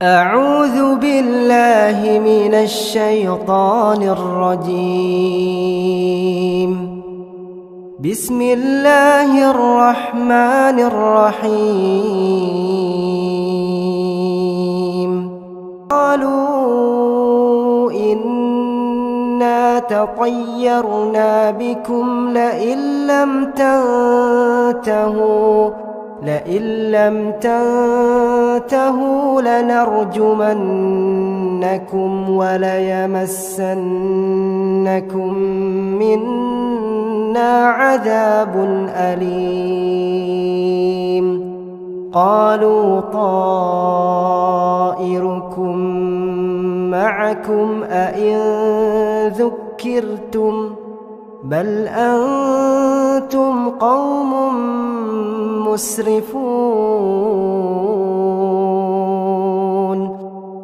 أعوذ بالله من الشيطان الرجيم. بسم الله الرحمن الرحيم. قالوا إنا تطيرنا بكم لئن لم تنتهوا لنرجمنكم وليمسنكم منا عذاب أليم. قالوا طائركم معكم أئن ذكرتم بل أنتم قوم مسرفون.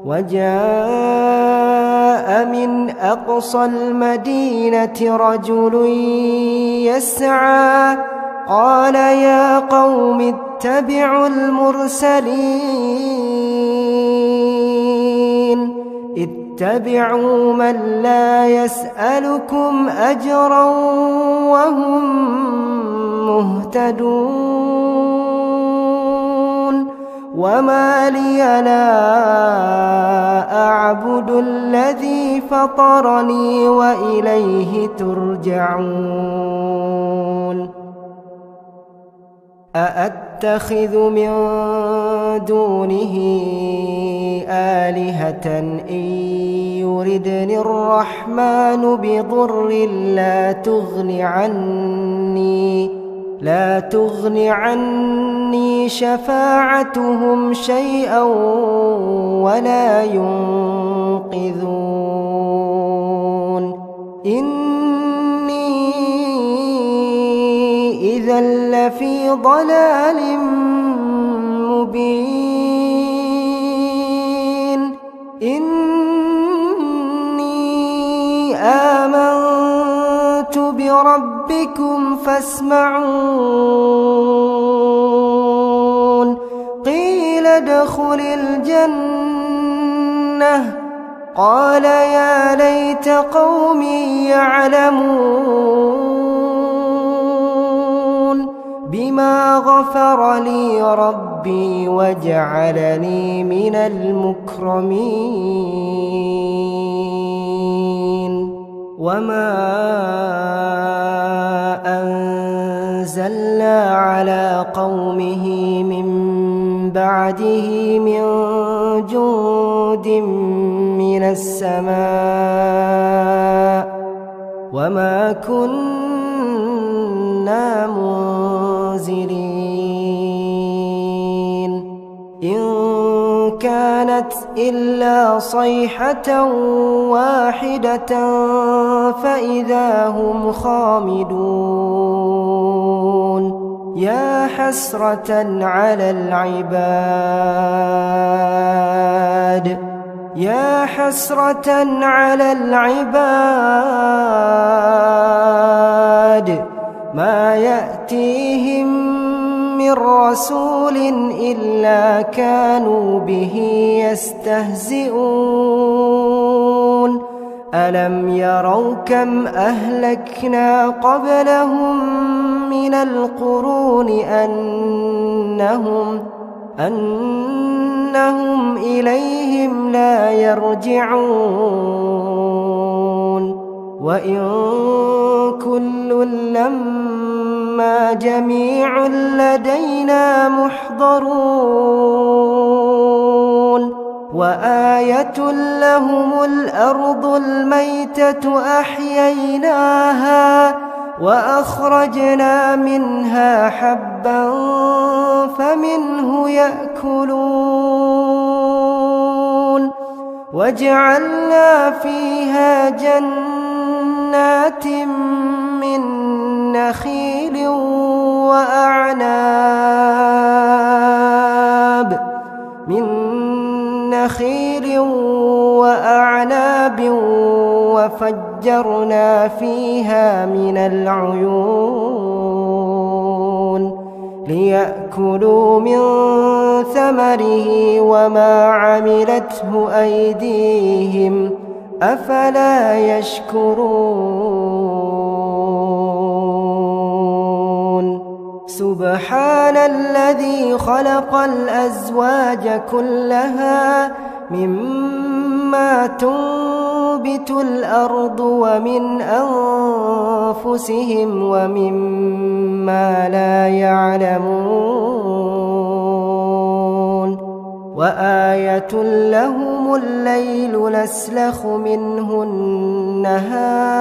وجاء من أقصى المدينة رجل يسعى قال يا قوم اتبعوا المرسلين اتبعوا من لا يسألكم أجرا وهم مهتدون. وما لي لا أعبد الذي فطرني وإليه ترجعون. أأتخذ من دونه آلهة إن يردني الرحمن بضر لا تغن عني شفاعتهم شيئا ولا ينقذون. إني إذا لفي ضلال مبين. إني آمنت بربكم فاسمعون. قيل ادخل الجنة قال يا ليت قومي يعلمون بما غفر لي ربي وجعلني من المكرمين. وما أنزلنا على قومه من بعده من جند من السماء وما كنا منزلين. إن كانت إلا صيحة واحدة فإذا هم خامدون. يا حسرة على العباد ما يأتيهم من رسول إلا كانوا به يستهزئون. ألم يروا كم أهلكنا قبلهم من القرون أنهم إليهم لا يرجعون. وإن كل لما جميع لدينا محضرون. وآية لهم الأرض الميتة أحييناها وأخرجنا منها حبا فمنه يأكلون. وجعلنا فيها جنات من نخيل وأعناب وفجرنا فيها من العيون ليأكلوا من ثمره وما عملته أيديهم أفلا يشكرون سبحان الذي خلق الأزواج كلها مما تنبت الأرض ومن أنفسهم ومما لا يعلمون وآية لهم الليل نسلخ منه النهار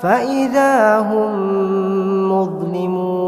فإذا هم مظلمون